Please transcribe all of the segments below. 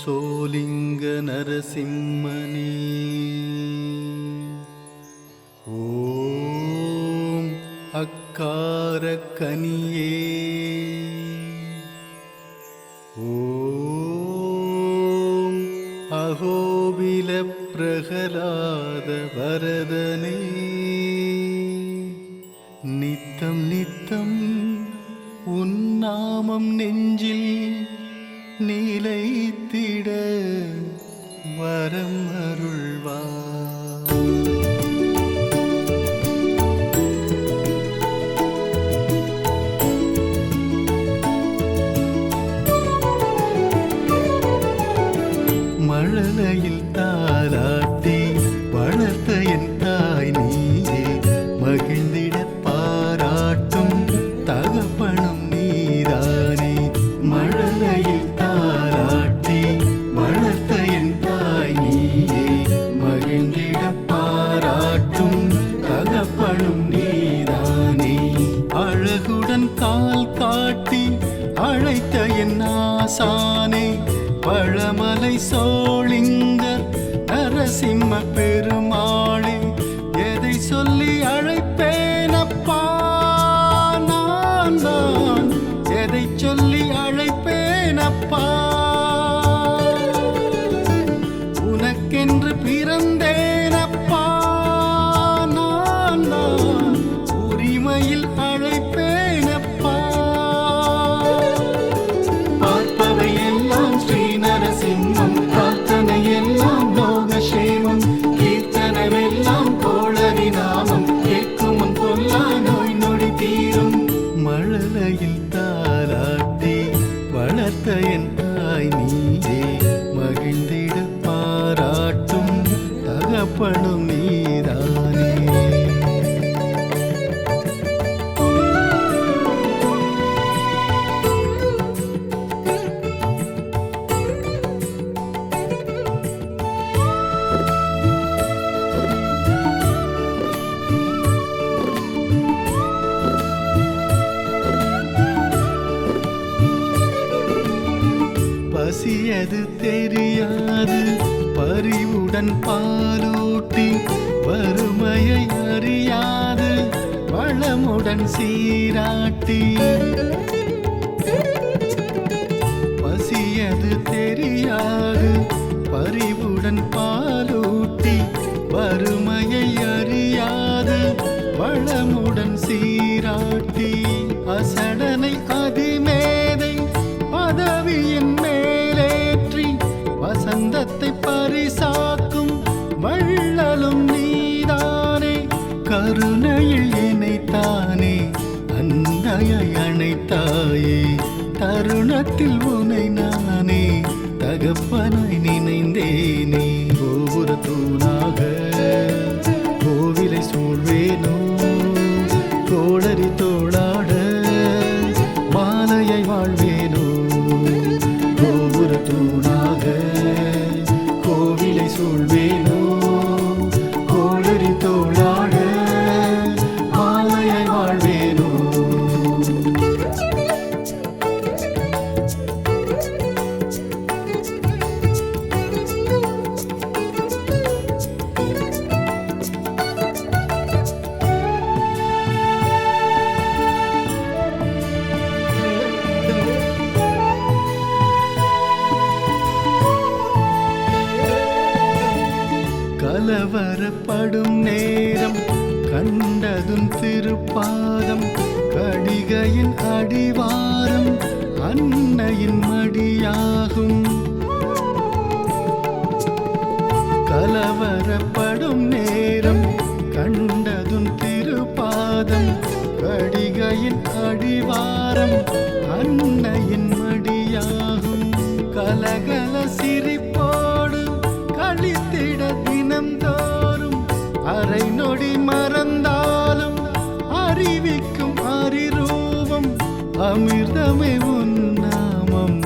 சோலிங்க நரசிம்மனே. ஓம் அக்கார கனியே. ஓம் அகோபில பிரகலாத வரதனே. நித்தம் நித்தம் உன் நாமம் நெஞ்சில் நிலைத்திட வரம் அருள்வார். மழலையில் தாலாட்டி வளர்த்த என் தாய் நீயே, மகிழ்ந்திட பாராட்டும் தகப்பனும் நீதானே. மழலையில் தாலாட்டி வளர்த்த என் தாய் நீயே, மகிழ்ந்திட பாராட்டும் தகப்பனும் நீதானே. அழகுடன் கால் காட்டி அழைத்த என் ஆசானே, பழமலை சோளிங்க நரசிம்ம பெருமாளே. எதை சொல்லி அழைப்பேனப்பா நான், எதை சொல்லி அழைப்பேனப்பா. உனக்கென்று பிறந்தேனப்பா நான், உரிமையில் அழைப்பேனப்பா. பார்ப்பவை எல்லாம் ஸ்ரீ நரசிம்மம், பிரார்த்தனை எல்லாம் லோகக்ஷேமம், கீர்த்தனமெல்லாம் கோளரி நாமம், கேட்கும் முன் கொல்லா நோய் நொடி தீரும். மழலையில் தாலாட்டி வளர்த்த என் தாய் நீயே, மகிழ்ந்திட பாராட்டும் தகப்பனும் நீதானே. பசியது தெரியாது பரிவுடன் பாலூட்டி, வறுமையை அறியாது வளமுடன் சீராட்டி. பசியது தெரியாது பரிவுடன் பாலூட்டி, வறுமையை அறியாது வளமுடன் சீராட்டி. அசடனை அதிமேதை பதவியின் மேலேற்றி, வசந்தத்தை பரிசாக்கும் வள்ளலும் நீதானே. கருணையில் இணைத்தானே அன்னையை அணைத்தாயே, தருணத்தில் உனை நானே தகப்பனாய் நினைந்தேனே. கோபுர தூணாக கோவிலை சூழ்வேனோ, கோளரி தோளாட மாலையை வாழ்வேனோ. கோபுர தூணாக கோவிலை சூழ்வேனோ, கோளரி தோளாட மாலையை வாழ்வேனோ. கலவரப்படும் நேரம் கண்டதும் திருப்பாதம், கடிகையின் அடிவாரம் அன்னையின் மடியாகும். கலவரப்படும் நேரம் கண்டதும் திருப்பாதம், கடிகையின் அடிவாரம் அன்னையின் மடியாகும். கலகல சிரிப்போடு கழித்திட தினம் தோறும், அரை நொடி மறந்தாலும் அறிவிக்கும் அரிரூபம். அமிர்தமே உன் நாமம்,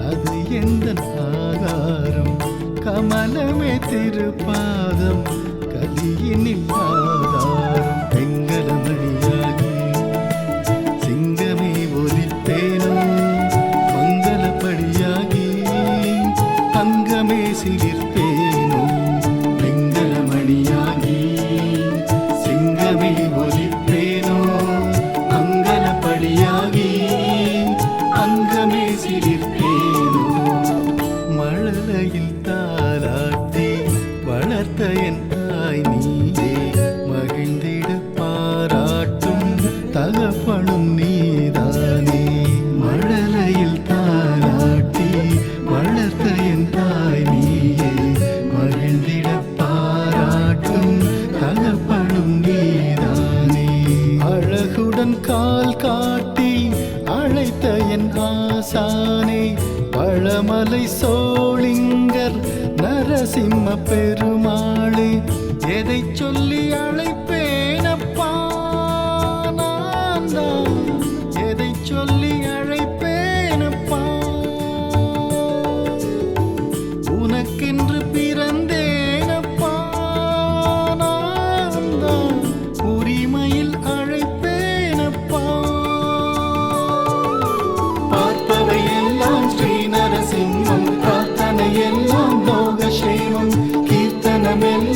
அது எந்த ஆகாரம். கமலமே திருப்பாதம், கலியினில் ஆதாரம். வெங்கலமணியாகி சிங்கமே ஒலிப்பேனோ, மங்களப்படியாகி அந்த வளர்த்த என் தாய் நீயே, மகிழ்ந்திட பாராட்டும் தகப்பனும் நீதானே. மழலையில் தாலாட்டி வளர்த்த என் தாய் நீயே, மகிழ்ந்திட பாராட்டும் தகப்பனும் நீதானே. அழகுடன் கால் காட்டி அழைத்த என் ஆசானே, பழமலை சோளிங்கர் நரசிம்ம பெருமாளே, எதை சொல்லி அழைப்பேனப்பா நான் தான், எதை சொல்லி அழைப்பேனப்பா. உனக்கென்று பிறந்தேனப்பா நான் தான், உரிமையில் அழைப்பேனப்பா. பார்ப்பவை எல்லாம் ஸ்ரீ நரசிம்மம், பிரார்த்தனை எல்லாம் லோகக்ஷேமம், கீர்த்தனமெல்லாம்